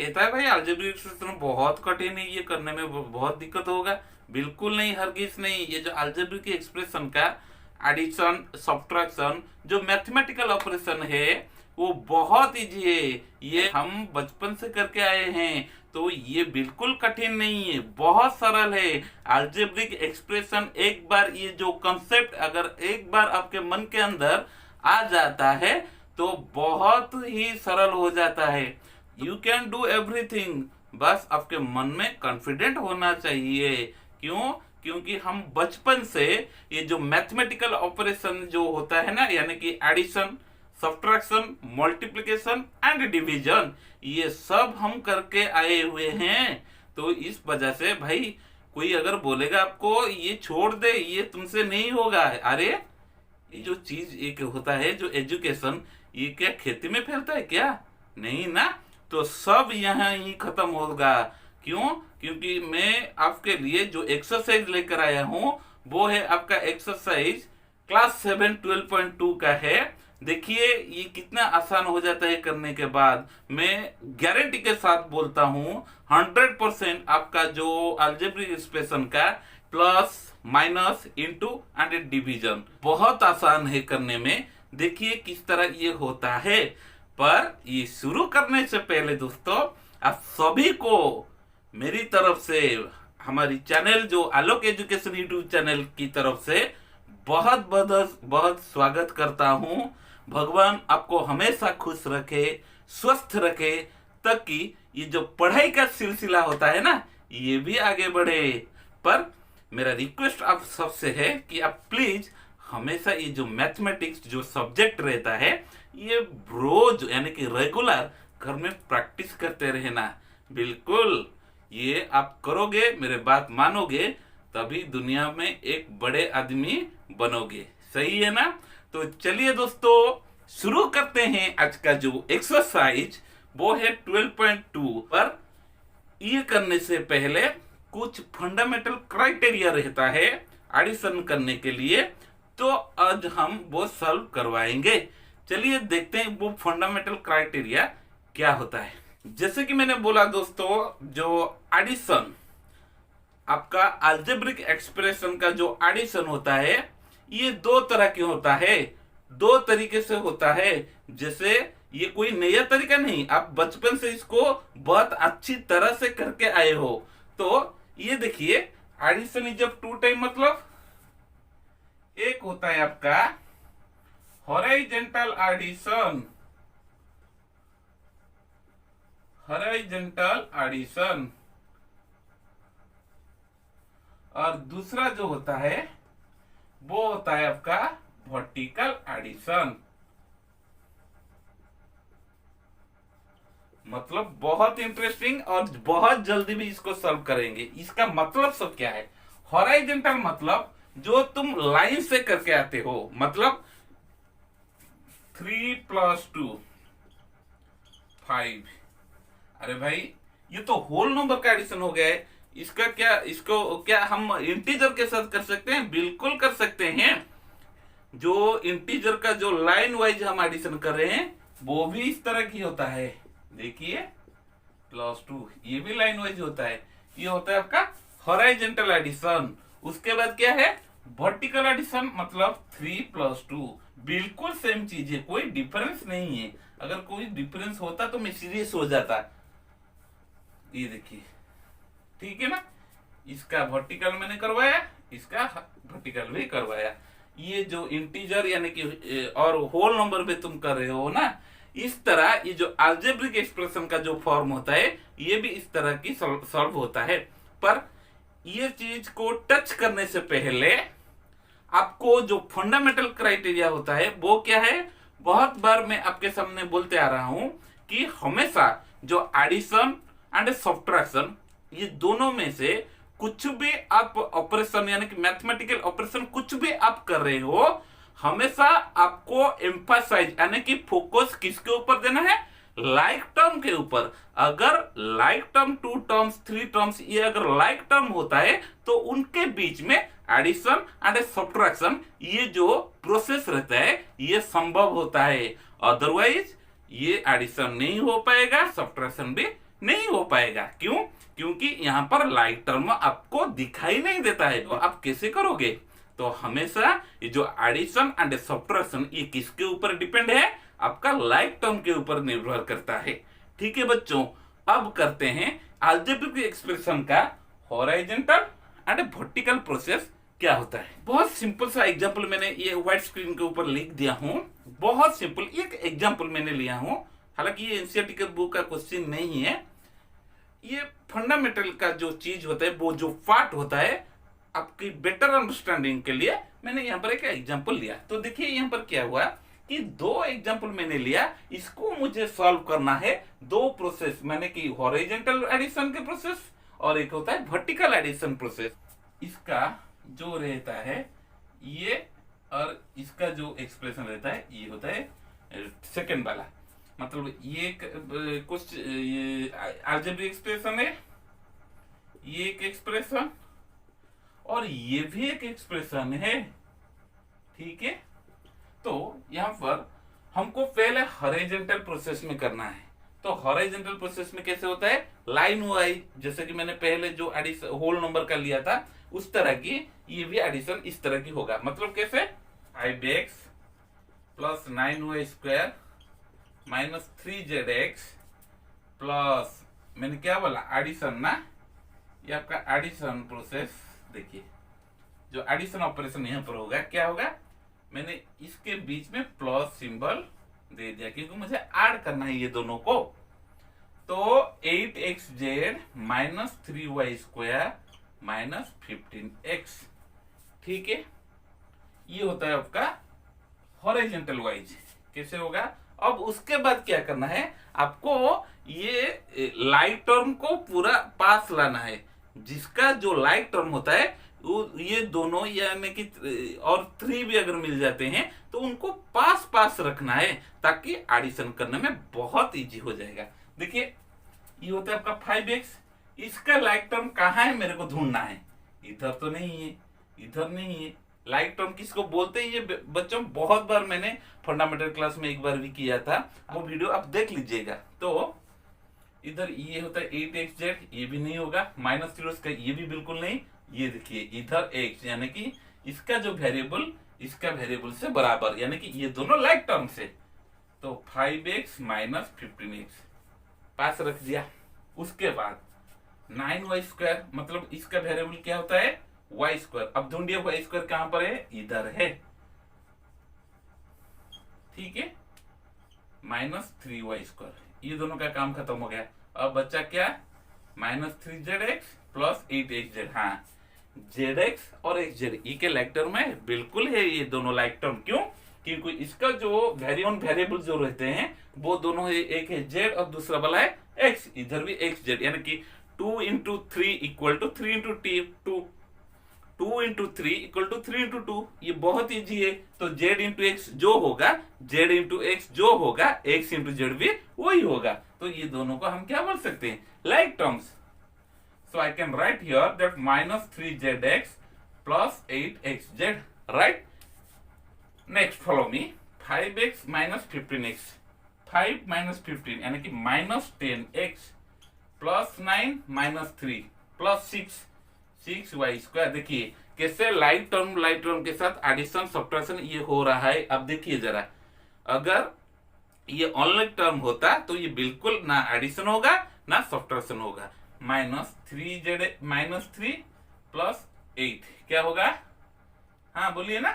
कहता है भाई अलजेब्रिक एक्सप्रेशन बहुत कठिन है, ये करने में बहुत दिक्कत होगा। बिल्कुल नहीं, हरगिज नहीं। ये जो अलजेब्रिक एक्सप्रेशन का एडिशन सब्ट्रैक्शन जो मैथमेटिकल ऑपरेशन है वो बहुत इजी है। ये हम बचपन से करके आए हैं, तो ये बिल्कुल कठिन नहीं है, बहुत सरल है। अलजेब्रिक एक्सप्रेशन एक बार ये जो कंसेप्ट अगर एक बार आपके मन के अंदर आ जाता है तो बहुत ही सरल हो जाता है। यू कैन डू एवरीथिंग, बस आपके मन में कॉन्फिडेंट होना चाहिए। क्यों? क्योंकि हम बचपन से ये जो मैथमेटिकल ऑपरेशन जो होता है ना, यानी कि addition subtraction multiplication and division, ये सब हम करके आए हुए हैं। तो इस वजह से भाई कोई अगर बोलेगा आपको ये छोड़ दे, ये तुमसे नहीं होगा, अरे ये जो चीज एक होता है जो एजुकेशन, ये क्या खेती में फैलता है क्या? नहीं ना। तो सब यहाँ ही खत्म होगा। क्यों? क्योंकि मैं आपके लिए जो एक्सरसाइज लेकर आया हूं वो है आपका एक्सरसाइज क्लास 7 12.2 का है। देखिए ये कितना आसान हो जाता है करने के बाद। मैं गारंटी के साथ बोलता हूं 100% आपका जो अलजेब्रिक एक्सप्रेशन का plus minus into and division बहुत आसान है करने में। देखिए किस तरह ये होता है। पर ये शुरू करने से पहले दोस्तों आप सभी को मेरी तरफ से, हमारी चैनल जो आलोक एजुकेशन यूट्यूब चैनल की तरफ से बहुत बहुत बहुत स्वागत करता हूं। भगवान आपको हमेशा खुश रखे, स्वस्थ रखे, ताकि ये जो पढ़ाई का सिलसिला होता है ना ये भी आगे बढ़े। पर मेरा रिक्वेस्ट आप सबसे है कि आप प्लीज हमेशा ये जो मैथमेटिक्स जो सब्जेक्ट रहता है ये रोज यानी कि रेगुलर घर में प्रैक्टिस करते रहना। बिल्कुल ये आप करोगे, मेरे बात मानोगे, तभी दुनिया में एक बड़े आदमी बनोगे। सही है ना? तो चलिए दोस्तों शुरू करते हैं। आज का जो एक्सरसाइज वो है 12.2 पर। ये करने से पहले कुछ फंडामेंटल क्राइटेरिया रहता है एडिशन करने के लिए, तो आज हम वो सॉल्व करवाएंगे। चलिए देखते हैं वो फंडामेंटल क्राइटेरिया क्या होता है। जैसे कि मैंने बोला दोस्तों, जो एडिशन आपका अलजेब्रिक एक्सप्रेशन का जो एडिशन होता है ये दो तरह की होता है, दो तरीके से होता है। जैसे ये कोई नया तरीका नहीं, आप बचपन से इसको बहुत अच्छी तरह से करके आए हो। तो ये देखिए addition is of two type, मतलब एक होता है आपका हॉरिजॉन्टल एडिशन, हॉरिजॉन्टल एडिशन, और दूसरा जो होता है वो होता है आपका वर्टिकल एडिशन। मतलब बहुत इंटरेस्टिंग और बहुत जल्दी भी इसको सॉल्व करेंगे। इसका मतलब सब क्या है? हॉरिजॉन्टल मतलब जो तुम लाइन से करके आते हो, मतलब 3 + 2 5। अरे भाई ये तो होल नंबर का एडिशन हो गया है। इसका क्या, इसको क्या हम इंटीजर के साथ कर सकते हैं? बिल्कुल कर सकते हैं। जो इंटीजर का जो लाइन वाइज हम एडिशन कर रहे हैं वो भी इस तरह की होता है। देखिए +2 ये भी लाइन वाइज होता है। ये होता है आपका हॉरिजॉन्टल एडिशन। उसके बाद क्या है? वर्टिकल एडिशन, मतलब 3 + 2। बिल्कुल सेम चीज है, कोई डिफरेंस नहीं है। अगर कोई डिफरेंस होता तो मैं सीरियस हो जाता। ये देखिए, ठीक है ना? इसका वर्टिकल मैंने करवाया, इसका वर्टिकल भी करवाया। ये जो इंटीजर यानी कि और होल नंबर पे तुम कर रहे हो ना, इस तरह ये जो अलजेब्रिक एक्सप्रेशन का जो फॉर्म होता है ये भी इस तरह की सॉल्व होता है। पर ये चीज को टच करने से पहले आपको जो फंडामेंटल क्राइटेरिया होता है वो क्या है? बहुत बार मैं आपके सामने बोलते आ रहा हूं कि हमेशा जो एडिशन एंड सब्ट्रैक्शन ये दोनों में से कुछ भी आप ऑपरेशन यानी कि मैथमेटिकल ऑपरेशन कुछ भी आप कर रहे हो, हमेशा आपको एम्फासाइज यानी कि फोकस किसके ऊपर देना है? लाइक टर्म के ऊपर। अगर लाइक टर्म 2 टर्म्स 3 टर्म्स ये अगर लाइक टर्म होता है तो उनके बीच में एडिशन एंड सब्ट्रैक्शन ये जो प्रोसेस रहता है ये संभव होता है। अदरवाइज ये एडिशन नहीं हो पाएगा, सब्ट्रैक्शन भी नहीं हो पाएगा। क्यों? क्योंकि यहाँ पर लाइक टर्म आपको दिखाई नहीं देता है। तो आप कैसे करोगे? तो हमेशा ये जो एडिशन एंड सब्ट्रैक्शन ये किसके ऊपर डिपेंड है? आपका लाइक टर्म के ऊपर निर्भर करता है। ठीक है बच्चों, अब करते हैं अलजेब्रिक एक्सप्रेशन का हॉरिजॉन्टल एंड वर्टिकल प्रोसेस क्या होता है। बहुत सिंपल सा एग्जांपल मैंने ये व्हाइट स्क्रीन के ऊपर लिख दिया हूं। बहुत सिंपल एक एग्जांपल मैंने लिया हूं, हालांकि ये एनसीईआरटी के बुक का क्वेश्चन नहीं है। ये फंडामेंटल का जो चीज होता है, वो जो पार्ट होता है, आपकी बेटर अंडरस्टैंडिंग के लिए मैंने यहाँ पर एक एग्जांपल लिया। तो देखिए यहाँ पर क्या हुआ कि दो एग्जांपल मैंने लिया, इसको मुझे सॉल्व करना है। दो प्रोसेस मैंने की, हॉरिजॉन्टल एडिशन के प्रोसेस और एक होता है वर्टिकल एडिशन प्रोसेस। इसका जो रहता है ये और इसका जो एक्सप्रेशन रहता है ये होता है सेकंड वाला। मतलब ये कुछ ये अलजेब्रिक एक्सप्रेशन है, ये एक एक्सप्रेशन और ये भी एक एक्सप्रेशन है। ठीक है, तो यहां पर हमको पहले हॉरिजॉन्टल प्रोसेस में करना है। तो हॉरिजॉन्टल प्रोसेस में कैसे होता है? लाइन वाइज, जैसे कि मैंने पहले जो एडिशन होल नंबर का लिया था उस तरह की ये भी एडिशन इस तरह की होगा। मतलब कैसे? 5x plus 9y square minus 3zx plus, मैंने क्या बोला? एडिशन ना, ये आपका एडिशन प्रोसेस। देखिए जो एडिशन ऑपरेशन यहां पर होगा क्या होगा? मैंने इसके बीच में प्लस सिंबल दे दिया क्योंकि मुझे ऐड करना है ये दोनों को। तो 8xz minus 3y square minus 15x। ठीक है, ये होता है आपका हॉरिजॉन्टल वाइज। कैसे होगा? अब उसके बाद क्या करना है आपको? ये लाइक टर्म को पूरा पास लाना है। जिसका जो लाइक टर्म होता है वो ये दोनों यानी कि और 3 भी अगर मिल जाते हैं तो उनको पास पास रखना है ताकि एडिशन करने में बहुत इजी हो जाएगा। देखिए ये होता है आपका 5x, इसका लाइक टर्म कहाँ है मेरे को ढूंढना है। इधर तो नहीं है, इधर नहीं है। लाइक टर्म किसको बोलते हैं? ये बच्चों बहुत बार मैंने फंडामेंटल क्लास में एक बार भी किया था, वो वीडियो आप देख लीजिएगा। तो इधर ये होता है 8xz, ये भी नहीं होगा। माइनस 3 का ये भी बिल्कुल नहीं। ये देखिए इधर x, यानी कि इसका जो वेरिएबल इसका वेरिएबल से बराबर, यानी कि ये दोनों लाइक टर्म से। तो 5x माइनस 15x पास रख दिया। उसके बाद 9y स्क्वायर, मतलब इसका वेरिएबल क्या होता है? y square. अब ढूंढिए y स्क्वायर कहां पर है? इधर है। ठीक है, माइनस 3y स्क्वायर, ये दोनों का काम खत्म हो गया। अब बच्चा क्या? Minus 3zx plus 8xz। हाँ, zx और xz ये के लाइक टर्म है, बिल्कुल है ये दोनों लाइक टर्म। क्यों? क्योंकि इसका जो वेरिएबल जो रहते हैं वो दोनों है, एक है z और दूसरा वाला है x। इधर भी xz, यानी कि 2 इंटू 3 इक्वल टू 3 इंटू टी 2 इंटू 3 इक्वल टू 3 इंटू 2। ये बहुत इजी है। तो z इंटू एक्स जो होगा, z इंटू एक्स जो होगा, x इंटू जेड भी वही होगा। तो ये दोनों को हम क्या बोल सकते हैं? Like terms. So I can write here that minus 3zx plus 8xz, right? Next follow me, 5x minus 15x, 5 minus 15 यानी कि minus 10x plus 9 minus 3 plus 6y square. देखिए कैसे लाइक टर्म के साथ एडिशन सब्ट्रैक्शन ये हो रहा है। अब देखिए जरा, अगर ये ऑनलाइन टर्म होता तो ये बिल्कुल ना एडिशन होगा ना सब्ट्रैक्शन होगा। माइनस 3 प्लस 8 क्या होगा? हाँ बोलिए ना,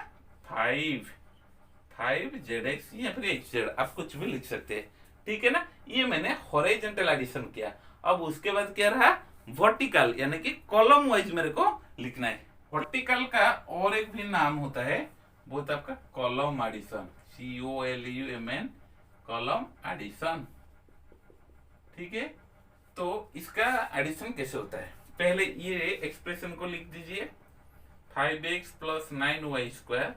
5zx या फिर xz, आप कुछ भी लिख सकते हैं। ठीक है ना, ये मैंने हॉरिजॉन्टल एडिशन किया। अब उसके बाद क्या रहा? वर्टिकल, यानी कि कॉलम वाइज मेरे को लिखना है। वर्टिकल का और एक भी नाम होता है, वो होता है आपका column addition, COLUMN, column addition. ठीक है, तो इसका एडिशन कैसे होता है? पहले ये एक्सप्रेशन को लिख दीजिए, 5x plus 9y square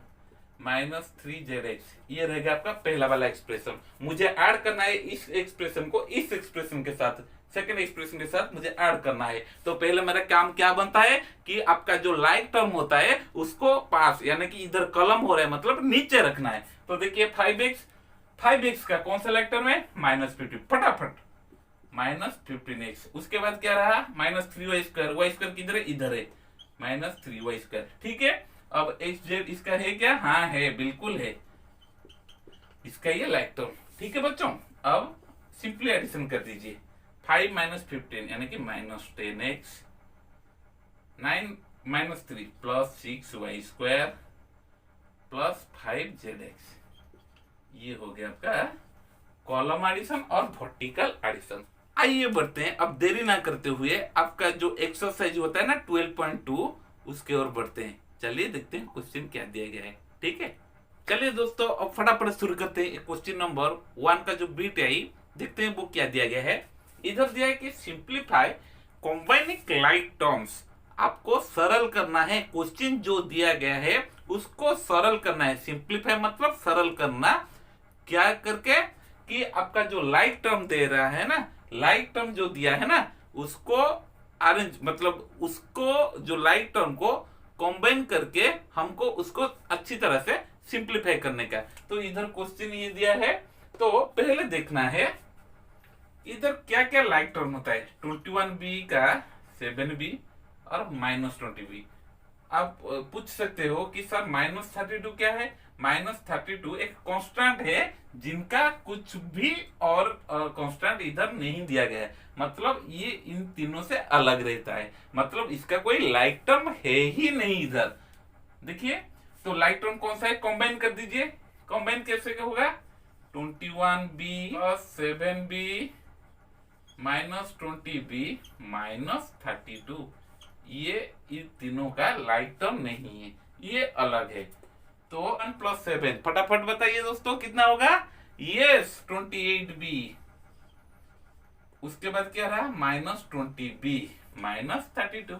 minus 3zx, ये रहेगा आपका पहला वाला एक्सप्रेशन। मुझे ऐड करना है इस एक्सप्रेशन को इस एक्सप्रेशन के साथ, सेकंड एक्सप्रेशन के साथ मुझे ऐड करना है। तो पहले मेरा काम क्या बनता है कि आपका जो लाइक टर्म होता है उसको पास, यानी कि इधर कॉलम हो रहा है मतलब नीचे रखना है। तो देखिए 5x का कौन सा लाइक टर्म है? माइनस 15। फटाफट -15x। उसके बाद क्या रहा, -3y²। y² किधर है, इधर है, -3y²। ठीक है, अब xz इसका है क्या, हाँ है, बिल्कुल है, इसका ये लाइक टर्म। ठीक है बच्चों, अब सिंपली एडिशन कर दीजिए। 5 - 15 यानी कि -10x, 9 - 3 +6y² +5zx। ये हो गया आपका कॉलम एडिशन और वर्टिकल एडिशन। आइए बढ़ते हैं, अब देरी ना करते हुए आपका जो एक्सरसाइज होता है ना 12.2, उसके ओर बढ़ते हैं। चलिए देखते हैं क्वेश्चन क्या दिया गया है। ठीक है, चलिए दोस्तों अब फटाफट शुरू करते हैं। क्वेश्चन नंबर 1 का जो बीट है, देखते हैं वो क्या दिया गया है। इधर दिया है कि सिंप्लीफाई कॉम्बाइनिंग लाइक टर्म्स। आपको सरल करना है, क्वेश्चन जो दिया गया है उसको सरल करना है। सिंप्लीफाई मतलब सरल करना, क्या करके कि आपका जो लाइक टर्म दे रहा है ना, लाइक टर्म जो दिया है ना, उसको अरेंज मतलब उसको जो लाइक टर्म को कॉम्बाइन करके हमको उसको अच्छी तरह से सिंप्लीफाई करने का। तो इधर क्वेश्चन ये दिया है, तो पहले देखना है इधर क्या क्या लाइक टर्म होता है। 21b का 7b और -20b। आप पूछ सकते हो कि सर -32 क्या है। -32 एक कांस्टेंट है जिनका कुछ भी और कांस्टेंट इधर नहीं दिया गया है, मतलब ये इन तीनों से अलग रहता है, मतलब इसका कोई लाइक टर्म है ही नहीं इधर। देखिए, तो लाइक टर्म कौन सा है, कंबाइन कर दीजिए। कंबाइन कैसे होगा, 21b + 7b -20b -32। ये इन तीनों का लाइक टर्म नहीं है, ये अलग है। तो 1 + 7 फटाफट बताइए दोस्तों कितना होगा, यस 28b। उसके बाद क्या रहा, -20b -32।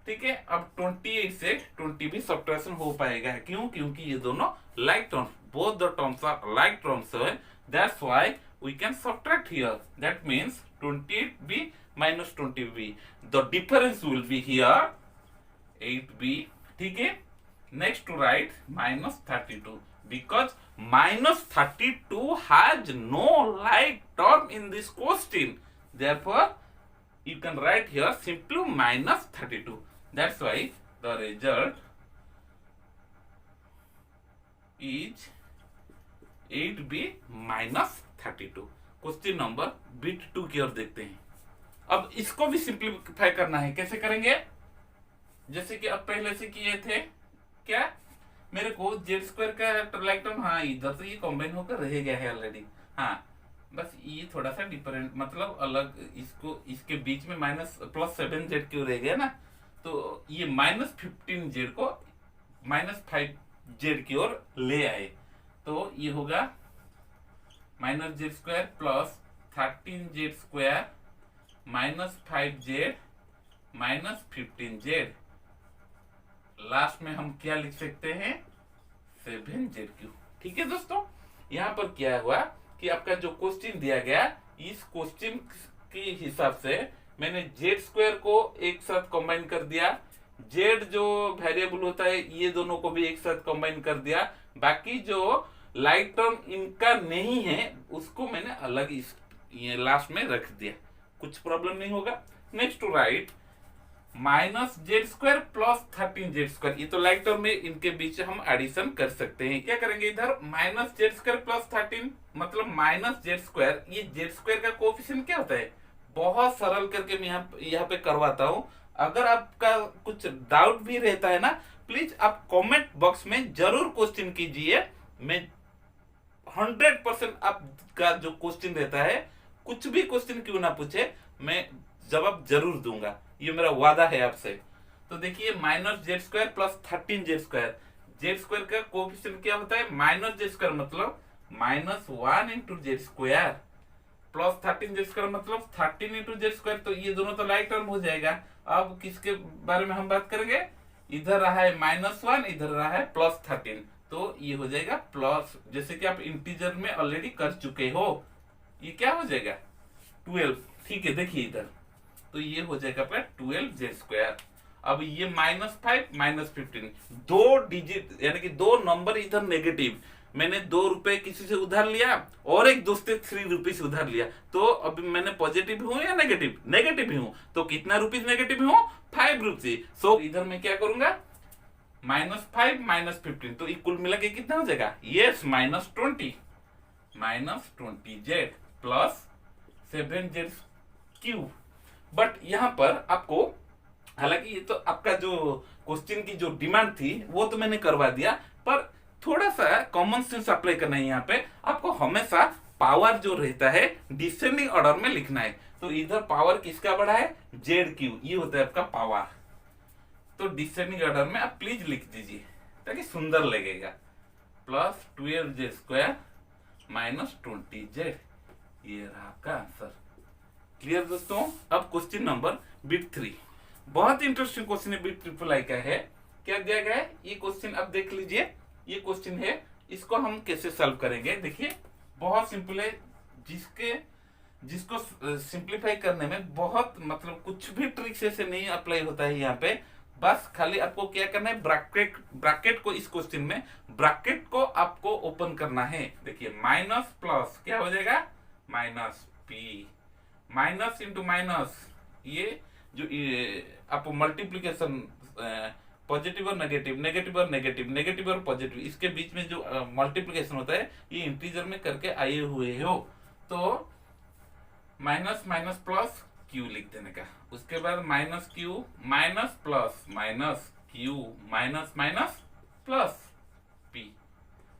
ठीक है, अब 28 से 20b सब्ट्रैक्शन हो पाएगा, क्यों, क्योंकि ये दोनों like terms, both the terms are like terms, that's why we can subtract here. That means 28b -20b. The difference will be here 8b. ठीक है, next to write -32 because -32 has no like term in this question. Therefore, you can write here simply -32. That's why the result is 8b -32। Question number बीट 2 की ओर देखते हैं। अब इसको भी simplify करना है, कैसे करेंगे, जैसे कि अब पहले से किए थे। क्या, मेरे को z² का लाइक टर्म, हाँ इधर तो ये कॉम्बाइन होकर रह गया है ऑलरेडी। हाँ, बस ये थोड़ा सा डिफरेंट, मतलब अलग, इसको इसके बीच में +7z क्यों रह गया ना, तो ये -15z को -5z की ओर ले आए। तो ये होगा -z² + 13z² -5z -15z। Last में हम क्या लिख सकते हैं, 7z3। ठीक है दोस्तों, यहाँ पर क्या हुआ कि आपका जो क्वेश्चन दिया गया, इस क्वेश्चन के हिसाब से मैंने z² को एक साथ कंबाइन कर दिया, z जो वेरिएबल होता है ये दोनों को भी एक साथ कंबाइन कर दिया, बाकी जो लाइक टर्म इनका नहीं है उसको मैंने अलग ये लास्ट में रख दिया, कुछ प्रॉब्लम नहीं होगा। Next to write -z² + 13z²। ये तो लाइक टर्म में इनके बीच हम एडिशन कर सकते हैं। क्या करेंगे इधर, -z² + 13 मतलब -z²। ये z² का कोएफिशिएंट क्या होता है, बहुत सरल करके मैं यहाँ पे करवाता हूँ। अगर आपका कुछ डाउट भी रहता है ना, प्लीज आप कमेंट बॉक्स में जरूर क्वेश्चन कीजिए। मैं 100% आपका जो क्वेश्चन रहता है, कुछ भी क्वेश्चन क्यों ना पूछे, मैं जवाब जरूर दूंगा, ये मेरा वादा है आपसे। तो देखिए -z² + 13z²। z² का कोएफिशिएंट क्या होता है, -z² मतलब -1 × z² + 13z² मतलब 13 × z²। तो ये दोनों तो लाइक टर्म हो जाएगा। अब किसके बारे में हम बात करेंगे, इधर रहा है -1, इधर रहा है +13, तो ये हो जाएगा प्लस, जैसे कि आप इंटीजर में ऑलरेडी कर चुके हो, ये क्या हो जाएगा 12। ठीक है, देखिए इधर, तो ये हो जाएगा अपना 12z²। अब ये -5 -15, दो डिजिट यानी कि दो नंबर इधर नेगेटिव, मैंने 2 रुपए किसी से उधार लिया और एक दोस्त से 3 रुपीज उधार लिया, तो अभी मैंने पॉजिटिव हूं या नेगेटिव? नेगेटिव ही हूं। तो कितना रुपीज नेगेटिव हूं? 5 रुपीज। सो इधर मैं क्या करूंगा, -5 -15, तो कुल मिला के कितना हो जाएगा? Yes, -20 -20z plus 7z cube. But यहाँ पर आपको, हालांकि ये तो आपका जो क्वेश्चन की जो डिमांड थी वो तो मैंने करवा दिया, पर थोड़ा सा कॉमन सेंस अप्लाई करना है। यहाँ पे आपको हमेशा पावर जो रहता है डिसेंडिंग ऑर्डर में लिखना है। तो इधर पावर किसका बड़ा है? जेड क्यू, ये होता है आपका पावर। तो डिसेंडिंग ऑर्डर में आप प्लीज लिख दीजिए ताकि सुंदर लगेगा। प्लस 12z² -20z, ये रहा आपका आंसर। क्लियर दोस्तों? अब क्वेश्चन नंबर बिट 3, बहुत इंटरेस्टिंग क्वेश्चन है, बिट ट्रिपल आई का है। क्या दिया गया है ये क्वेश्चन? अब देख लीजिए, ये क्वेश्चन है, इसको हम कैसे सॉल्व करेंगे। देखिए बहुत सिंपल है, जिसको सिंप्लीफाई करने में बहुत मतलब कुछ भी ट्रिक्स ऐसे नहीं अप्लाई होता है यहाँ पे। बस खाली आपको क्या करना है, ब्रैकेट को, इस क्वेश्चन में ब्रैकेट को आपको ओपन करना है। देखिए माइनस प्लस क्या हो जाएगा? Minus P, minus into minus, ये जो आप मल्टीप्लीकेशन पॉजिटिव और नेगेटिव, नेगेटिव और नेगेटिव, नेगेटिव और पॉजिटिव, इसके बीच में जो मल्टीप्लीकेशन होता है ये इंटीजर में करके आए हुए हो, तो माइनस माइनस प्लस क्यू लिख देने का। उसके बाद minus Q minus plus minus Q minus minus plus P.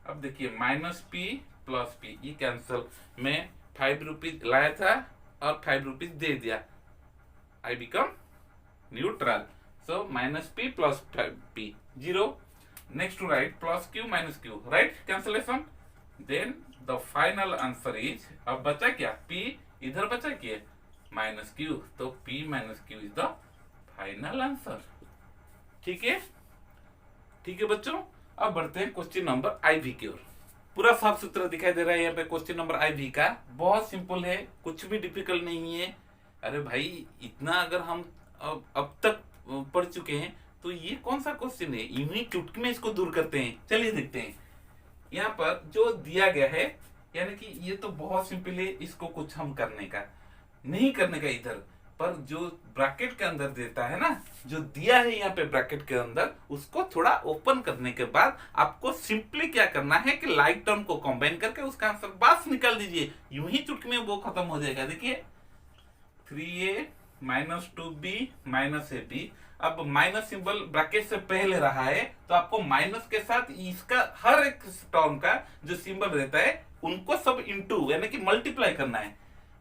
अब देखिए माइनस पी प्लस पी, ये कैंसल। मैं 5 रुपीज लाया था और 5 रुपीज दे दिया, I become neutral. So minus p plus p 0. Next to write plus q minus q. Right? Cancellation. Then the final answer is, अब बचा क्या? p इधर बचा क्या? minus q. तो p minus q is the final answer. ठीक है? ठीक है बच्चों, अब बढ़ते हैं क्वेश्चन नंबर IV की ओर। पूरा साफ सुथरा दिखाई दे रहा है यहाँ पे क्वेश्चन नंबर IV का। बहुत सिंपल है, कुछ भी डिफिकल्ट नहीं है। अरे भाई इतना अगर हम अब तक पढ़ चुके हैं तो ये कौन सा क्वेश्चन है, यूं ही चुटकी में इसको दूर करते हैं। चलिए देखते हैं यहाँ पर जो दिया गया है, यानी कि ये तो बहुत सिंपल है, इसको कुछ हम करने का नहीं करने का इधर, पर जो ब्रैकेट के अंदर देता है ना, जो दिया है यहाँ पे ब्रैकेट के अंदर, उसको थोड़ा ओपन करने के बाद आपको सिंपली क्या करना है कि लाइक टर्म को कंबाइन करके उसका आंसर बस निकाल दीजिए, यूं ही चुटकी में वो खत्म हो जाएगा। देखिए 3a minus 2b minus ab, अब माइनस सिंबल ब्रैकेट से पहले रहा है तो आपको माइनस के साथ इसका हर एक टर्म का जो सिंबल रहता है उनको सब इंटू यानी कि मल्टीप्लाई करना है।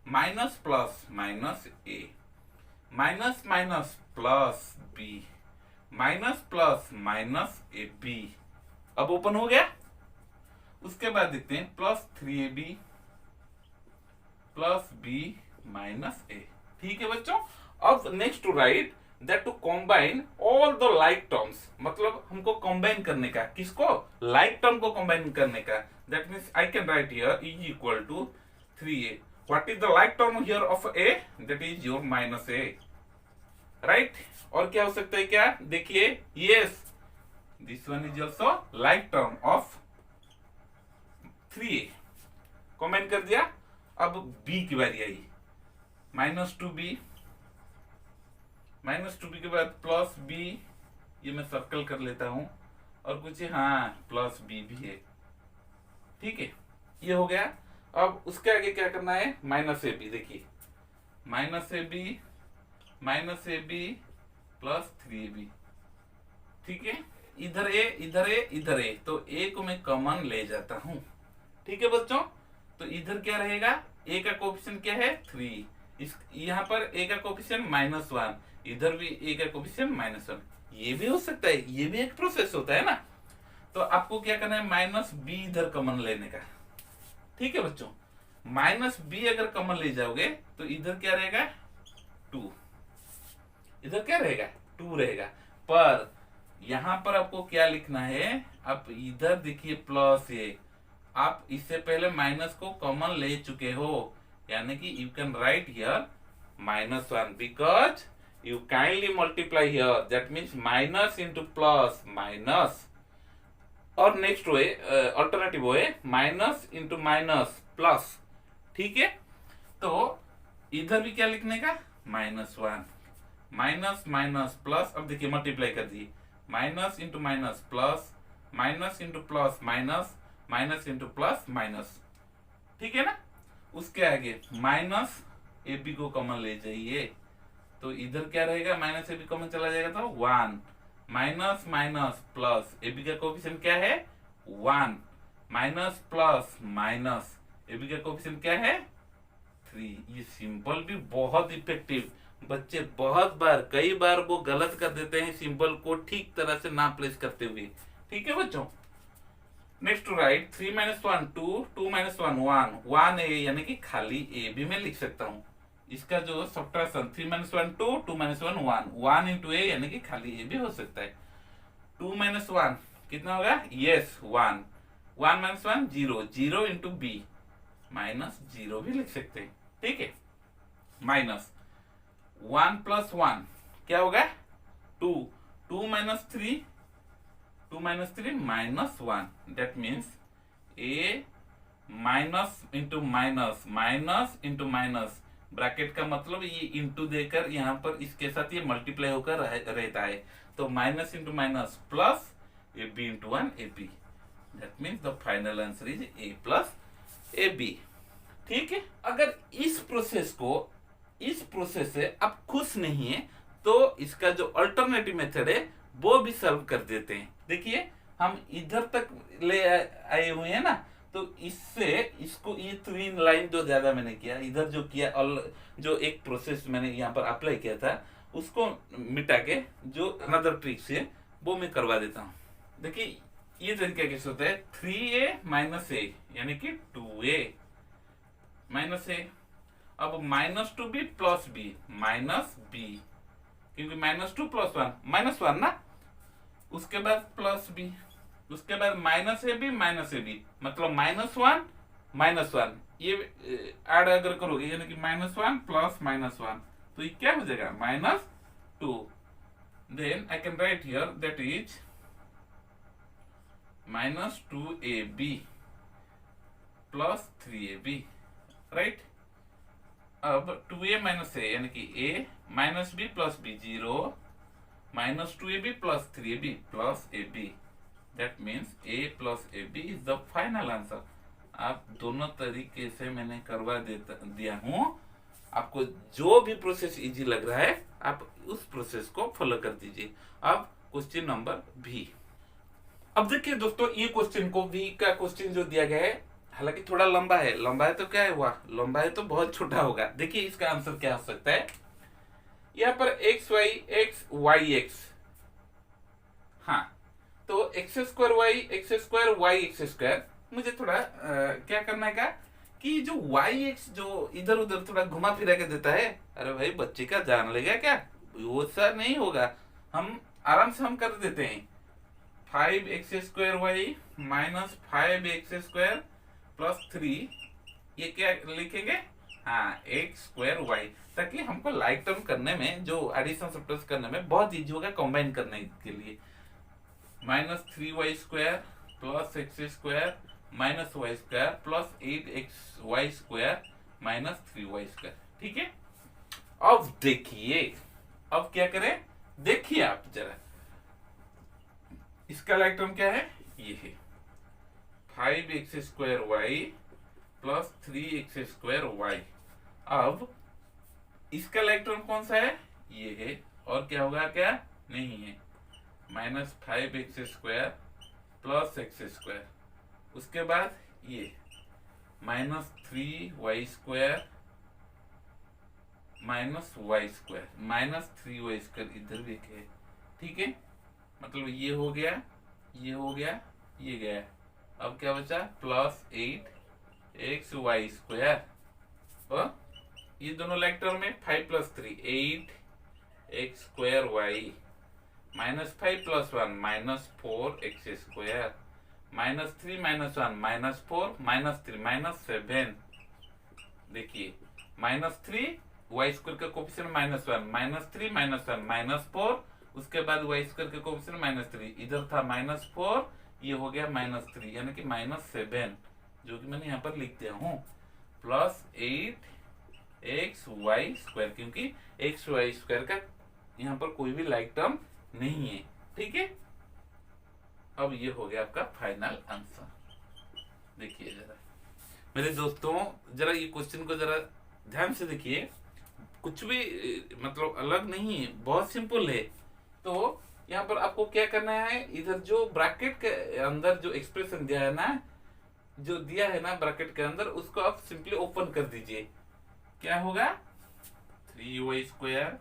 Minus plus minus a, minus minus plus b, minus plus minus ab। अब ओपन हो गया। उसके बाद देखते हैं plus 3ab plus b minus a। ठीक है बच्चों, अब next to write that to combine all the like terms, मतलब हमको कॉम्बाइन करने का, किसको? लाइक टर्म को कॉम्बाइन करने का। That means I can write here is equal to 3a। What is the like term here of a? That is your minus a, right? और क्या हो सकता है क्या? देखिए yes, this one is also like term of 3a। Combine कर दिया। अब b की बारी आई, माइनस 2b, माइनस 2b के बाद प्लस b, ये मैं सर्कल कर लेता हूं, और कुछ हाँ प्लस b भी है। ठीक है, ये हो गया। अब उसके आगे क्या करना है? Minus ab। देखिए माइनस ab प्लस 3ab। ठीक है, इधर a इधर a इधर a, तो a को मैं कॉमन ले जाता हूं। ठीक है बच्चों, तो इधर क्या रहेगा? a का कोएफिशिएंट क्या है? 3। इस यहाँ पर a का कोएफिशिएंट -1, इधर भी a का कोएफिशिएंट -1। ये भी हो सकता है, ये भी एक प्रोसेस होता है ना। तो आपको क्या करना है? माइनस b इधर कॉमन लेने का। ठीक है बच्चों, माइनस b अगर कॉमन ले जाओगे तो इधर क्या रहेगा? 2। इधर क्या रहेगा? 2 रहेगा। पर यहाँ पर आपको क्या लिखना है? आप इधर देखिए प्लस है, आप इससे पहले माइनस को कॉमन ले चुके हो, यानी कि you can write here -1 because you kindly multiply here, that means minus into plus minus और next way alternative way minus into minus plus, ठीक है। तो इधर भी क्या लिखने का, -1 माइनस माइनस प्लस। अब देखिए मल्टीप्लाई कर दिए, minus into minus plus, minus into plus minus, minus into plus minus, ठीक है ना। उसके आगे माइनस ए बी को कॉमन ले जाइए, तो इधर क्या रहेगा, माइनस ए बी कॉमन चला जाएगा तो 1 minus minus plus, A B का कोफिशिएंट क्या है 1, minus plus minus, A B का कोफिशिएंट क्या है 3। ये सिंपल भी बहुत इफेक्टिव, बच्चे बहुत बार कई बार वो गलत कर देते हैं सिंबल को ठीक तरह से ना प्लेस करते हुए, ठीक है बच्चों। Next to write 3 minus 1 2, 2 minus 1 1, 1 A यानी कि खाली ए भी मैं लिख सकता हूँ। इसका जो सब्ट्रैक्शन 3 माइनस 1 2, 2 माइनस 1 1, 1 इंटू ए यानी कि खाली ए भी हो सकता है। 2 माइनस 1 कितना होगा, yes 1, 1 minus 1 0, 0 into B minus 0 भी लिख सकते हैं, ठीक है। माइनस 1 प्लस 1 क्या होगा 2, 2 minus 3, 2 minus 3 minus 1, that means A minus into minus, minus into minus, bracket का मतलब ये इंटू देकर यहाँ पर इसके साथ ये मल्टीप्लाई होकर रहता है, तो minus into minus plus A B into 1 A B, that means the final answer is A plus A B, ठीक है। अगर इस प्रोसेस से आप खुश नहीं है तो इसका जो अल्टरनेटिव मेथड है वो भी सॉल्व कर देते हैं। देखिए हम इधर तक ले आए हुए हैं ना, तो इससे इसको ये 3 लाइन जो ज्यादा मैंने किया, इधर जो किया और जो एक प्रोसेस मैंने यहाँ पर अप्लाई किया था उसको मिटा के जो अनदर ट्रिक से वो मैं करवा देता हूँ। देखिए ये तरीका कैसे होता है, 3a माइनस ए यानी कि 2a माइनस ए, अब minus 2b plus B minus B, क्योंकि -2 प्लस 1 -1 ना, उसके बाद प्लस बी, उसके बाद माइनस ए बी मतलब -1 ये ऐड अगर करोगे यानी कि -1 प्लस -1 तो ये क्या हो जाएगा -2, then I can write here that is -2ab plus 3ab, right. अब 2a माइनस ए यानी कि a minus B plus B 0, -2ab plus 3ab plus ab, that means a plus ab is the final answer. आप दोनों तरीके से मैंने करवा दिया हूं, आपको जो भी प्रोसेस इजी लग रहा है आप उस प्रोसेस को फॉलो कर दीजिए। अब क्वेश्चन नंबर भी, अब देखिए दोस्तों ये क्वेश्चन को भी का क्वेश्चन जो दिया गया है हालांकि थोड़ा लंबा है तो क्या हुआ, लंबा है तो बहुत छोटा होगा। देखिए इसका आंसर क्या हो सकता है, यहाँ पर एक्स वाई एक्स, हाँ तो x² y x², मुझे थोड़ा क्या करना है कि जो y(x) जो इधर उधर थोड़ा घुमा फिरा के देता है, अरे भाई बच्चे का जान लेगा क्या, वो सर नहीं होगा, हम आराम से हम कर देते हैं 5x² माइनस 5x² प्लस 3, ये क्या लिखेंगे, हाँ x²y, ताकि हमको लाइक टर्म करने में जो एडिशन सब्ट्रैक्शन करने में बहुत इजी होगा कंबाइन करने के लिए। -3y² plus x² minus y² plus 8xy² minus 3y², ठीक है। अब देखिए अब क्या करें, देखिए आप जरा, इसका लाइक टर्म क्या है, ये है 5x² प्लस 3x²। अब इसका लाइक टर्म कौन सा है, ये है, और क्या होगा, क्या नहीं है, -5x² प्लस x², उसके बाद ये -3y² माइनस y², इधर भी है, ठीक है। मतलब ये हो गया, ये हो गया, ये गया, अब क्या बचा प्लस 8xy², और ये दोनों लाइक टर्म में 5 plus 3 8x²y -5 plus 1 -4x², -3 minus 1 -4 -3 देखिए -3 y² का कोफिशिएंट -1 -3 -1 -4, उसके बाद y² का कोफिशिएंट -3, इधर था -4, ये हो गया -3 यानी कि -7, जो कि मैंने यहाँ पर लिख दिया हूँ, प्लस 8xy², क्योंकि xy² का यहाँ पर कोई भी लाइक टर्म नहीं है। ठीक है, अब ये हो गया आपका फाइनल आंसर। देखिए जरा मेरे दोस्तों, जरा ये क्वेश्चन को जरा ध्यान से देखिए, कुछ भी मतलब अलग नहीं है, बहुत सिंपल है। तो यहाँ पर आपको क्या करना है, इधर जो ब्रैकेट के अंदर जो एक्सप्रेशन दिया है ना, जो दिया है ना ब्रैकेट के अंदर, उसको आप सिंपली ओपन कर दीजिए। क्या होगा, 3y²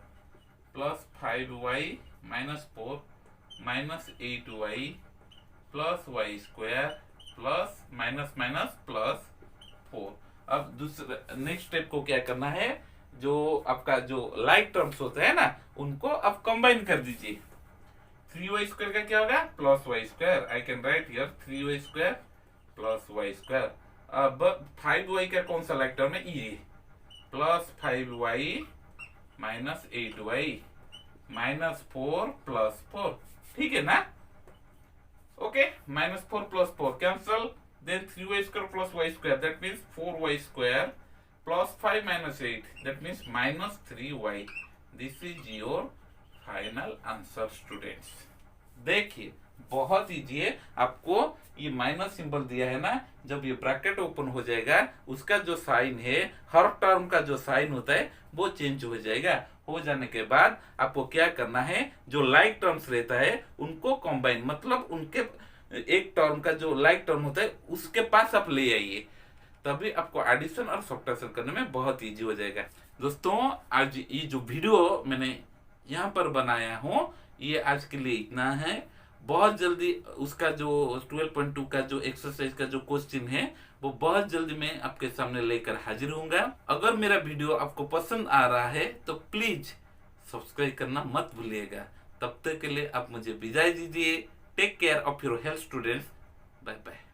plus 5y -4 -8y plus y² plus plus 4। अब दूसरा नेक्स्ट स्टेप को क्या करना है, जो आपका जो लाइक टर्म्स होते हैं ना, उनको आप कंबाइन कर दीजिए। 3y² का क्या होगा, plus y², I can write here 3y² plus y²। अब 5y का कौन सा लाइक टर्म है, ये प्लस 5y -8y -4 प्लस 4। ठीक है ना, okay, -4 plus 4 cancel, then 3y² plus y², that means 4y² plus 5 minus 8, that means -3y। This is your final answer students। देखिए बहुत इजी है, आपको ये माइनस सिंबल दिया है ना, जब ये ब्रैकेट ओपन हो जाएगा, उसका जो साइन है, हर टर्म का जो साइन होता है वो चेंज हो जाएगा। हो जाने के बाद आपको क्या करना है, जो लाइक टर्म्स रहता है उनको कंबाइन, मतलब उनके एक टर्म का जो लाइक टर्म होता है उसके पास आप ले आइए, तभी आपको एडिशन और सब्ट्रैक्शन करने में बहुत इजी हो जाएगा। दोस्तों आज ये जो वीडियो मैंने यहाँ पर बनाया हूँ, ये आज के लिए इतना है। बहुत जल्दी उसका जो 12.2 का जो एक्सरसाइज का जो क्वेश्चन है, वो बहुत जल्दी मैं आपके सामने लेकर हाजिर होऊंगा। अगर मेरा वीडियो आपको पसंद आ रहा है तो प्लीज सब्सक्राइब करना मत भूलिएगा। तब तक के लिए आप मुझे विदाई दीजिए। Take care of your health students, bye bye.